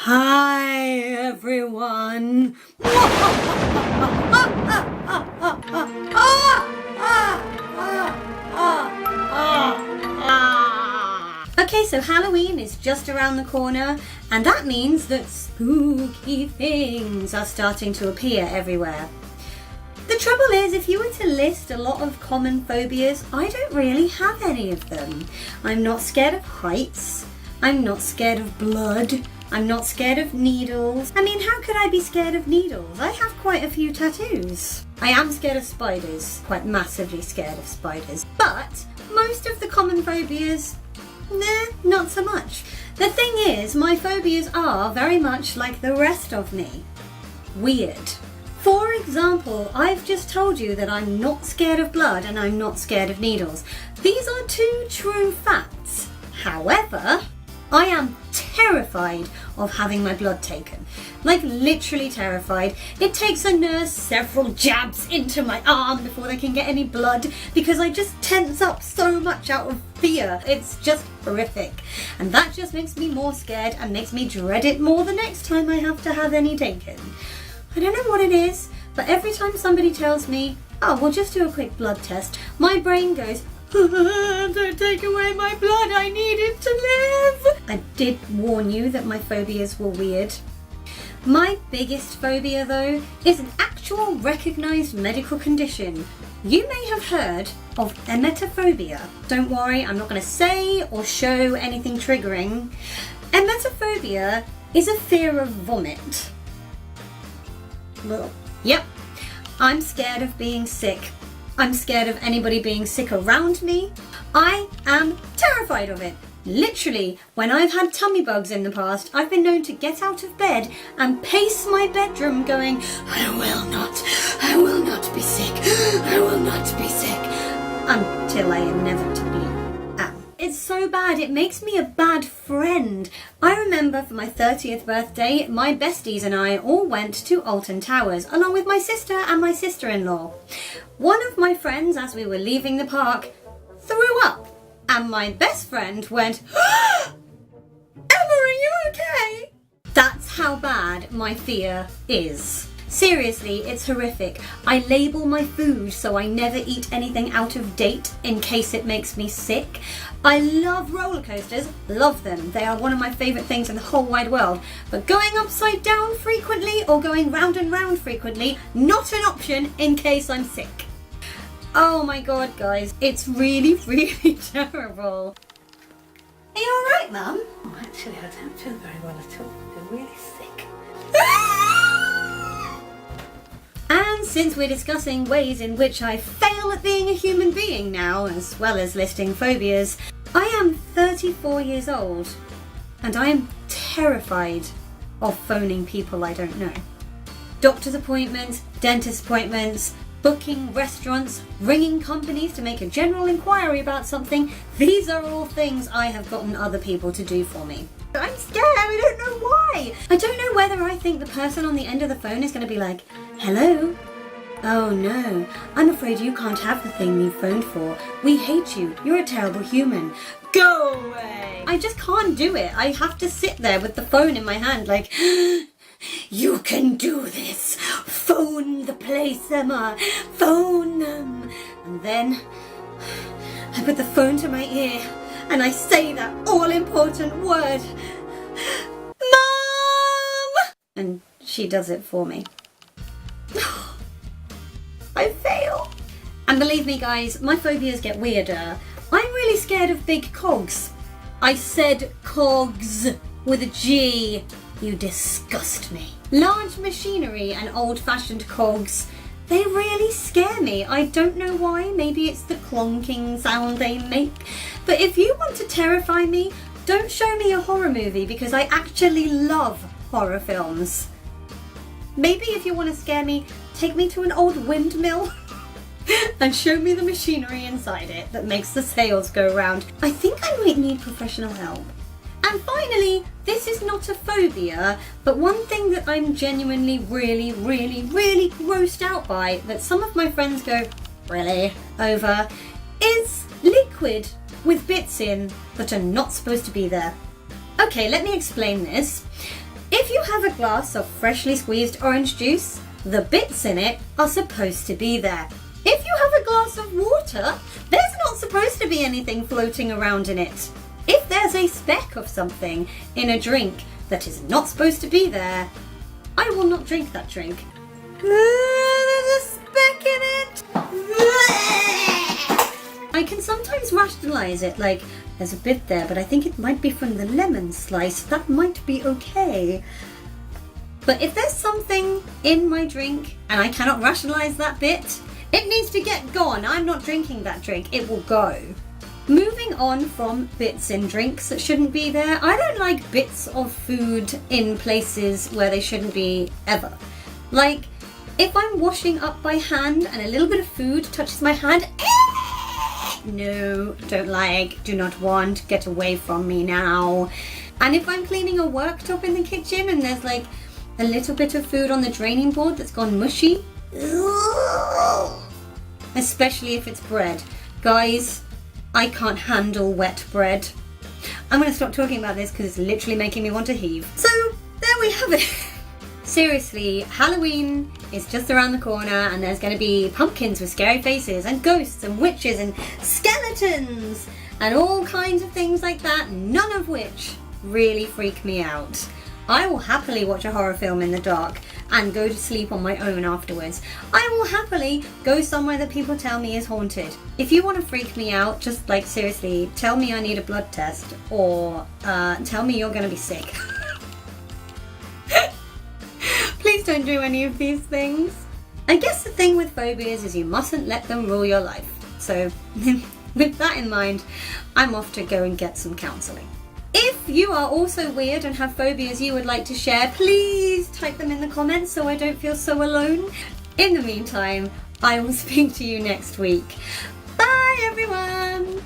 Hi everyone. Okay, so Halloween is just around the corner, and that means that spooky things are starting to appear everywhere. The trouble is, if you were to list a lot of common phobias, I don't really have any of them. I'm not scared of heights. I'm not scared of blood. I'm not scared of needles. I mean, how could I be scared of needles? I have quite a few tattoos. I am scared of spiders, quite massively scared of spiders. But most of the common phobias, nah, not so much. The thing is, my phobias are very much like the rest of me. Weird. For example, I've just told you that I'm not scared of blood and I'm not scared of needles. These are two true facts. However, I am terrified of having my blood taken. Like, literally terrified. It takes a nurse several jabs into my arm before they can get any blood because I just tense up so much out of fear. It's just horrific. And that just makes me more scared and makes me dread it more the next time I have to have any taken. I don't know what it is, but every time somebody tells me, oh, we'll just do a quick blood test, my brain goes, don't take away my blood, I need it to live. I did warn you that my phobias were weird. My biggest phobia, though, is an actual recognised medical condition. You may have heard of emetophobia. Don't worry, I'm not going to say or show anything triggering. Emetophobia is a fear of vomit. Yep, I'm scared of being sick. I'm scared of anybody being sick around me. I am terrified of it. Literally, when I've had tummy bugs in the past, I've been known to get out of bed and pace my bedroom going, I will not be sick, I will not be sick, until I inevitably am. It's so bad, it makes me a bad friend. I remember for my 30th birthday, my besties and I all went to Alton Towers, along with my sister and my sister-in-law. One of my friends, as we were leaving the park, threw up, and my best friend went, Emma, are you okay? That's how bad my fear is. Seriously, it's horrific. I label my food so I never eat anything out of date in case it makes me sick. I love roller coasters, love them. They are one of my favourite things in the whole wide world. But going upside down frequently or going round and round frequently, not an option in case I'm sick. Oh my god, guys, it's really, really terrible. Are you alright, Mum? Oh, actually, I don't feel very well at all. I feel really sick. And since we're discussing ways in which I fail at being a human being now, as well as listing phobias, I am 34 years old, and I am terrified of phoning people I don't know. Doctor's appointments, dentist appointments, booking restaurants, ringing companies to make a general inquiry about something, these are all things I have gotten other people to do for me. I'm scared, I don't know why. I don't know whether I think the person on the end of the phone is going to be like, hello? Oh no, I'm afraid you can't have the thing you phoned for. We hate you, you're a terrible human. Go away! I just can't do it. I have to sit there with the phone in my hand like, you can do this. Phone the place, Emma. Phone them. And then I put the phone to my ear and I say that all-important word, Mom! And she does it for me. I fail. And believe me, guys, my phobias get weirder. I'm really scared of big cogs. I said cogs with a G. You disgust me. Large machinery and old-fashioned cogs, they really scare me. I don't know why. Maybe it's the clonking sound they make. But if you want to terrify me, don't show me a horror movie because I actually love horror films. Maybe if you want to scare me, take me to an old windmill and show me the machinery inside it that makes the sails go round. I think I might need professional help. And finally, this is not a phobia, but one thing that I'm genuinely really, really, really grossed out by, that some of my friends go, really, over, is liquid with bits in that are not supposed to be there. Okay, let me explain this. If you have a glass of freshly squeezed orange juice, the bits in it are supposed to be there. If you have a glass of water, there's not supposed to be anything floating around in it. If there's a speck of something in a drink that is not supposed to be there, I will not drink that drink. There's a speck in it! I can sometimes rationalize it, like there's a bit there, but I think it might be from the lemon slice. That might be okay. But if there's something in my drink and I cannot rationalize that bit, it needs to get gone. I'm not drinking that drink. It will go. Moving on from bits in drinks that shouldn't be there, I don't like bits of food in places where they shouldn't be ever. Like, if I'm washing up by hand and a little bit of food touches my hand, no, don't like, do not want, get away from me now. And if I'm cleaning a worktop in the kitchen and there's like a little bit of food on the draining board that's gone mushy, especially if it's bread. Guys, I can't handle wet bread. I'm going to stop talking about this because it's literally making me want to heave. So, there we have it. Seriously, Halloween is just around the corner and there's going to be pumpkins with scary faces and ghosts and witches and skeletons and all kinds of things like that, none of which really freak me out. I will happily watch a horror film in the dark and go to sleep on my own afterwards. I will happily go somewhere that people tell me is haunted. If you want to freak me out, just like seriously, tell me I need a blood test or tell me you're going to be sick. Please don't do any of these things. I guess the thing with phobias is you mustn't let them rule your life. So with that in mind, I'm off to go and get some counselling. If you are also weird and have phobias you would like to share, please type them in the comments so I don't feel so alone. In the meantime, I will speak to you next week. Bye everyone!